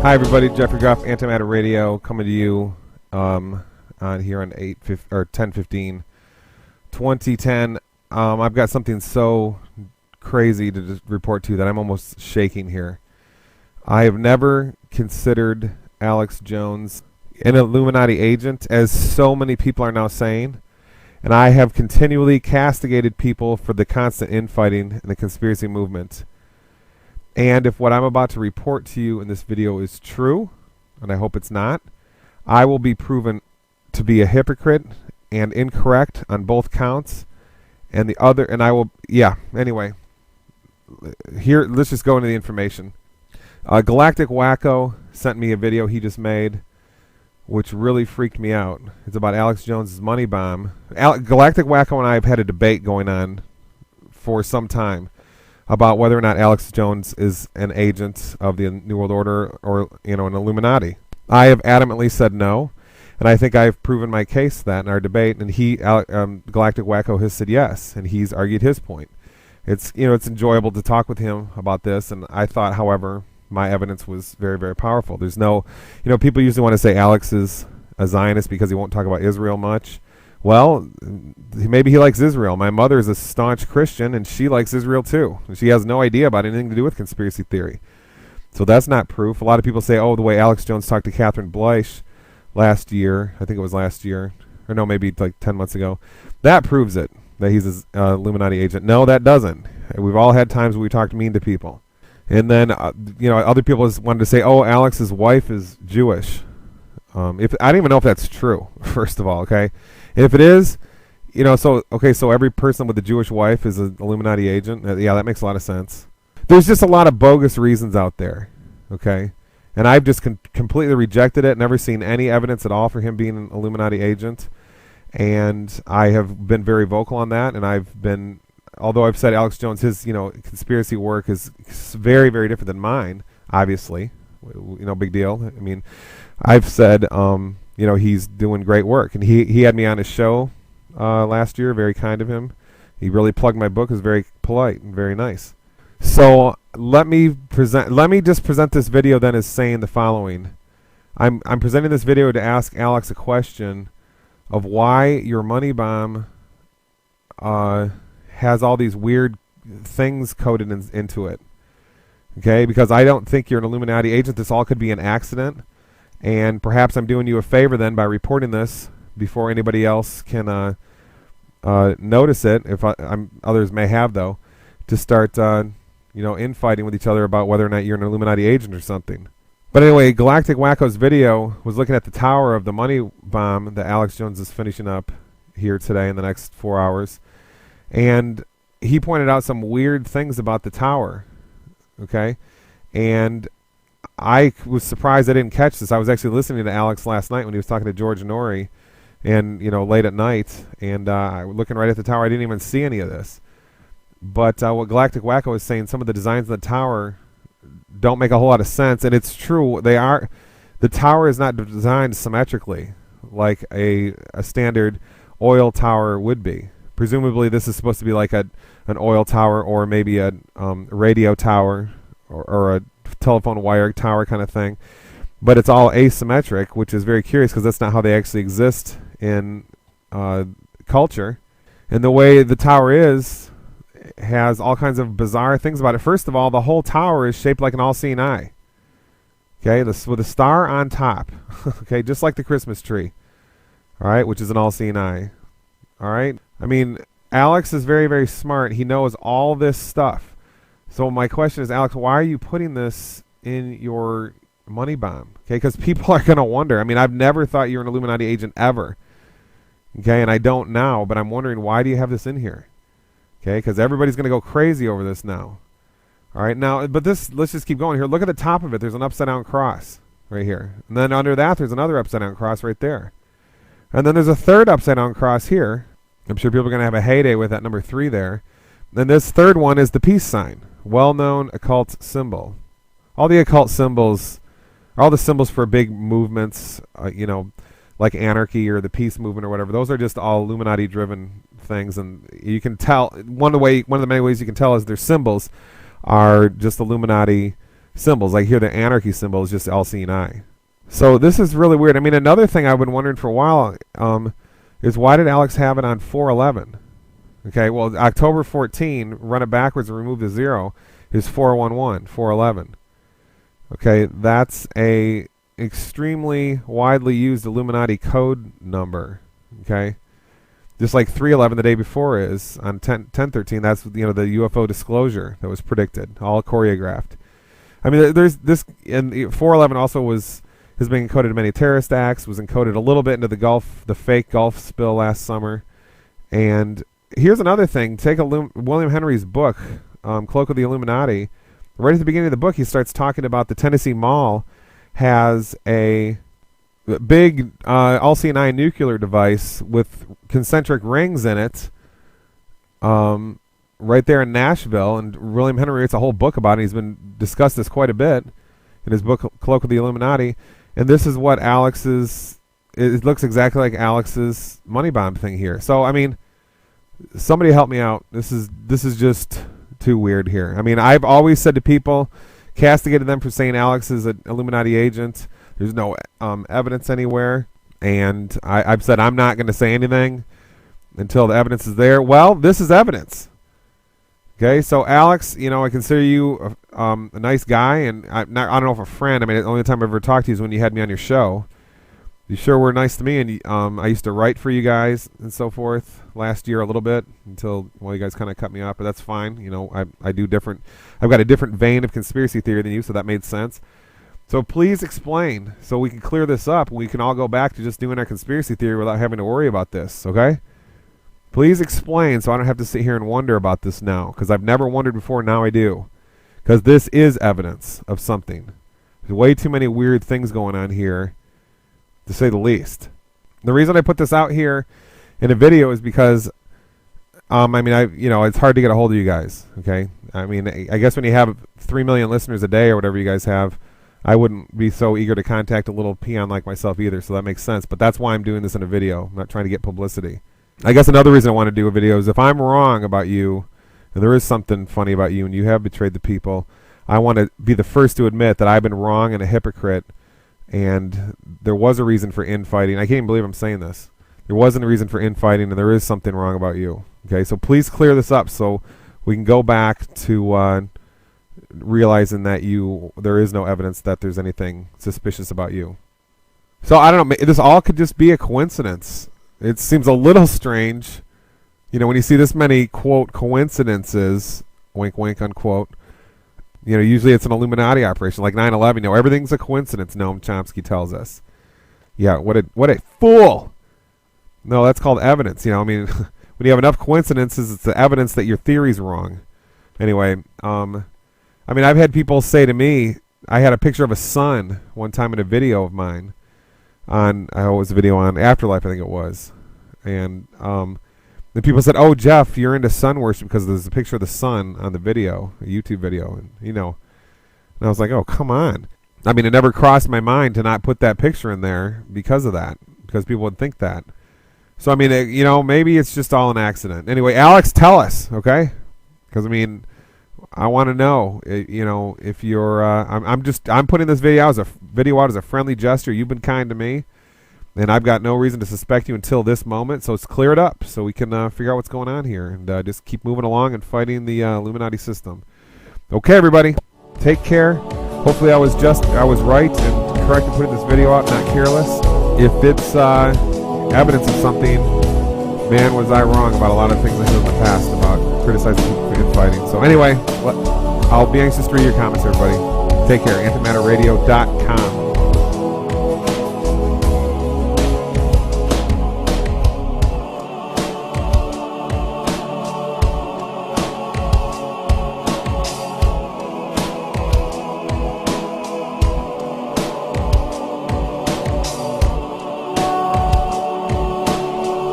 Hi everybody, Jeffrey Goff, Antimatter Radio, coming to you on here on 10/15/2010. I've got something so crazy to just report to you that I'm almost shaking here. I have never considered Alex Jones an Illuminati agent, as so many people are now saying, and I have continually castigated people for the constant infighting in the conspiracy movement. And if what I'm about to report to you in this video is true, and I hope it's not, I will be proven to be a hypocrite and incorrect on both counts. And I will, anyway. Here, let's just go into the information. Galactic Wacko sent me a video he just made, which really freaked me out. It's about Alex Jones's money bomb. Galactic Wacko and I have had a debate going on for some time about whether or not Alex Jones is an agent of the New World Order or, an Illuminati. I have adamantly said no, and I think I've proven my case that in our debate, and Galactic Wacko has said yes, and he's argued his point. It's enjoyable to talk with him about this, and I thought, however, my evidence was very, very powerful. There's no, people usually want to say Alex is a Zionist because he won't talk about Israel much. Well, maybe he likes Israel. My mother is a staunch Christian, and she likes Israel too. And she has no idea about anything to do with conspiracy theory. So that's not proof. A lot of people say, oh, the way Alex Jones talked to Catherine Bleich last year, I think it was last year, or no, maybe like 10 months ago, that proves it, that he's an Illuminati agent. No, that doesn't. We've all had times where we talked mean to people. And then, other people wanted to say, oh, Alex's wife is Jewish. I don't even know if that's true, first of all, okay? If it is, so every person with a Jewish wife is an Illuminati agent. Yeah, that makes a lot of sense. There's just a lot of bogus reasons out there, okay? And I've just completely rejected it, never seen any evidence at all for him being an Illuminati agent. And I have been very vocal on that, and although I've said Alex Jones, his, conspiracy work is very, very different than mine, obviously. Big deal. I mean, I've said, he's doing great work. And he had me on his show last year, very kind of him. He really plugged my book, was very polite and very nice. So let me just present this video then as saying the following. I'm presenting this video to ask Alex a question of why your money bomb has all these weird things coded into it. Okay, because I don't think you're an Illuminati agent. This all could be an accident. And perhaps I'm doing you a favor then by reporting this before anybody else can notice it. If others may have, though, to start infighting with each other about whether or not you're an Illuminati agent or something. But anyway, Galactic Wacko's video was looking at the tower of the money bomb that Alex Jones is finishing up here today in the next 4 hours, and he pointed out some weird things about the tower. Okay, and I was surprised I didn't catch this. I was actually listening to Alex last night when he was talking to George Nori, and late at night, and looking right at the tower, I didn't even see any of this. But what Galactic Wacko is saying, some of the designs of the tower don't make a whole lot of sense, and it's true. The tower is not designed symmetrically like a standard oil tower would be. Presumably, this is supposed to be like an oil tower, or maybe a radio tower, or a telephone wire tower kind of thing. But it's all asymmetric, which is very curious because that's not how they actually exist in culture. And the way the tower has all kinds of bizarre things about it. First of all, the whole tower is shaped like an all-seeing eye. Okay, with a star on top. Okay, just like the Christmas tree. All right, which is an all-seeing eye. All right. I mean, Alex is very, very smart. He knows all this stuff. So my question is, Alex, why are you putting this in your money bomb? Okay, because people are going to wonder. I mean, I've never thought you're an Illuminati agent ever. Okay, and I don't now, but I'm wondering, why do you have this in here? Okay, because everybody's going to go crazy over this now. All right, now, but let's just keep going here. Look at the top of it. There's an upside-down cross right here. And then under that, there's another upside-down cross right there. And then there's a third upside-down cross here. I'm sure people are going to have a heyday with that number 3 there. Then this third one is the peace sign, well-known occult symbol. All the occult symbols, all the symbols for big movements, like anarchy or the peace movement or whatever, those are just all Illuminati-driven things. And you can tell, one of the many ways you can tell is their symbols are just Illuminati symbols. Like here, the anarchy symbol is just All Seeing Eye. So this is really weird. I mean, another thing I've been wondering for a while is why did Alex have it on 411? Okay, well, October 14, run it backwards and remove the 0, is 411, 411. Okay, that's a extremely widely used Illuminati code number. Okay, just like 311 the day before is on 1013. That's, you know, the UFO disclosure that was predicted, all choreographed. I mean, there's this, and 411 also has been encoded in many terrorist acts. Was encoded a little bit into the fake Gulf spill last summer. And here's another thing: take William Henry's book, Cloak of the Illuminati. Right at the beginning of the book, he starts talking about the Tennessee Mall has a big All-Seeing Eye nuclear device with concentric rings in it, right there in Nashville. And William Henry writes a whole book about it. He's been discussed this quite a bit in his book Cloak of the Illuminati. And this is what Alex's, it looks exactly like Alex's money bomb thing here. So I mean, somebody help me out. This is just too weird here. I mean, I've always said to people, castigated them for saying Alex is an Illuminati agent. There's no evidence anywhere, and I've said I'm not going to say anything until the evidence is there. Well, this is evidence. Okay, so Alex, you know, I consider you a nice guy, and I don't know if a friend. I mean, the only time I ever talked to you is when you had me on your show. You sure were nice to me, and I used to write for you guys and so forth last year a little bit until, well, you guys kind of cut me off, but that's fine. You know, I do different. I've got a different vein of conspiracy theory than you, so that made sense. So please explain so we can clear this up, and we can all go back to just doing our conspiracy theory without having to worry about this, okay? Please explain so I don't have to sit here and wonder about this now, because I've never wondered before, now I do. Because this is evidence of something. There's way too many weird things going on here, to say the least. The reason I put this out here in a video is because, I mean, it's hard to get a hold of you guys, okay? I mean, I guess when you have 3 million listeners a day or whatever you guys have, I wouldn't be so eager to contact a little peon like myself either, so that makes sense. But that's why I'm doing this in a video. I'm not trying to get publicity. I guess another reason I want to do a video is if I'm wrong about you, and there is something funny about you, and you have betrayed the people, I want to be the first to admit that I've been wrong and a hypocrite, and there was a reason for infighting. I can't even believe I'm saying this. There wasn't a reason for infighting, and there is something wrong about you. Okay, so please clear this up so we can go back to realizing that there is no evidence that there's anything suspicious about you. So I don't know, this all could just be a coincidence. It seems a little strange, you know, when you see this many, quote, coincidences, wink, wink, unquote. You know, usually it's an Illuminati operation, like 9/11. You know, everything's a coincidence, Noam Chomsky tells us. Yeah, what a fool! No, that's called evidence. You know, I mean, when you have enough coincidences, it's the evidence that your theory's wrong. Anyway, I mean, I've had people say to me, I had a picture of a sun one time in a video of mine. It was a video on Afterlife, I think it was. And then people said, oh, Jeff, you're into sun worship because there's a picture of the sun on the video, a YouTube video. And, you know, and I was like, oh, come on. I mean, it never crossed my mind to not put that picture in there because of that, because people would think that. So, I mean, you know, maybe it's just all an accident. Anyway, Alex, tell us, okay? Because, I mean, I want to know, you know, if you're, I'm putting this video out as a friendly gesture. You've been kind to me, and I've got no reason to suspect you until this moment. So let's clear it up so we can figure out what's going on here and just keep moving along and fighting the Illuminati system. Okay, everybody, take care. Hopefully I was right and correct in putting this video out, not careless. If it's evidence of something, man, was I wrong about a lot of things I said in the past about criticizing people for infighting. So anyway, I'll be anxious to read your comments, everybody. Take care. antimatterradio.com.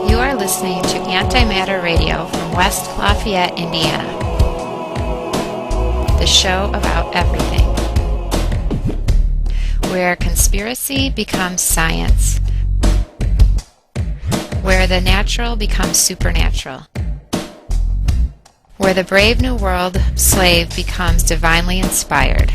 You are listening to Antimatter Radio from West Lafayette, Indiana. The show about everything. Where conspiracy becomes science. Where the natural becomes supernatural. Where the brave new world slave becomes divinely inspired.